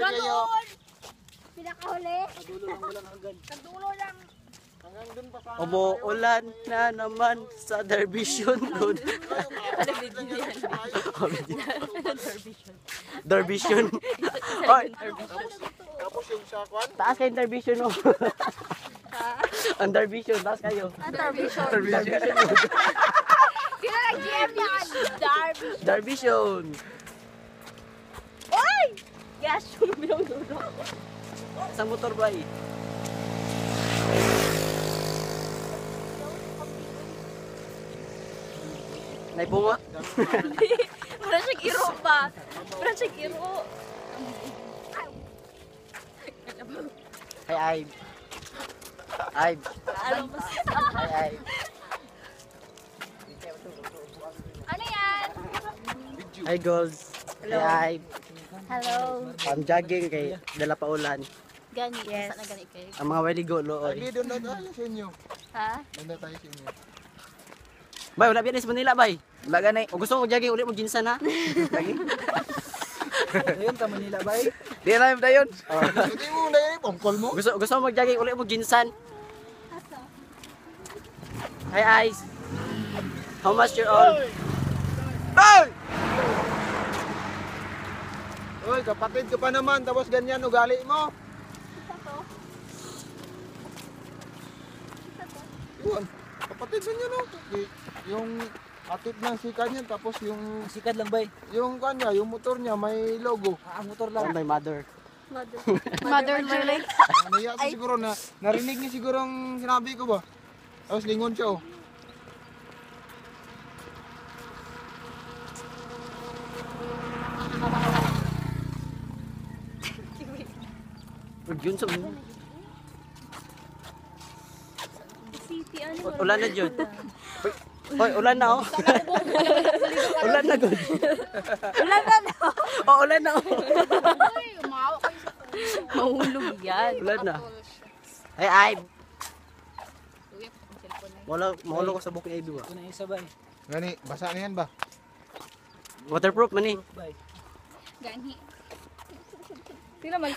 kayo. Pinakahuli. Kadulo lang walang hanggan. Kadulo lang. Hanggang dun pa sa... Umuulan na naman sa Derbyshire Road. Ano video yan? Derbyshire. Oy, Tapos yung sa kwan. taas kayo Derbyshire no. Ang Derbyshire, taas kayo. Ang Derbyshire. Derbyshire Road. Sino nag-GM yan? Derbyshire. Derbyshire. Oy! Yes, yung binong-dulo. Sa motor ba eh? Naibunga. Parang siya giro pa. Parang siya giro. Hi, Aib. Aib. Alam mo Hi, Aib. Ano yan? Hi, girls. Hi, Aib. Hello. I'm jogging kay dala pa ulan. Gani. Yes. Sana gani kayo. Ang mga waligo looy. Ay, doon na tayo sa inyo. Ha? Doon na tayo sa inyo. Bay, wala biyan sa Manila, bay. Wala ganay. O gusto mo jogging ulit mo ginsan ha? Lagi. Ayun, ta Manila ba eh? Di live na yun. Hindi mo na yun, pangkol mo. Gusto mo mag-jogging ulit mo ginsan? Hi, Ice. How much you're all? Hey! Uy, kapatid ko pa naman, tapos ganyan ugali mo. Yun, kapatid mo yun, yung atip ng sika niya, tapos yung Sikat lang ba? yung kanya, yung motor niya may logo. Motor lang. From my mother. Mother Julie. Naiya siya siguro na narinig niya siguro ang sinabi ko ba. Tapos lingon siya oh. Yun sa City, ano? ulan na Jud. Hoy, ulan na oh. Ulan na good. Ulan na daw. Oh, ulan na oh. Uy, umawa kayo sa Mahulog yan. Ulan na. Hi, Ibe. Mahulog ko sa bukid Ibe ba? Ito na yung sabay. Gani, basa na yan ba? Waterproof man eh. Bye. Gani. Sino man,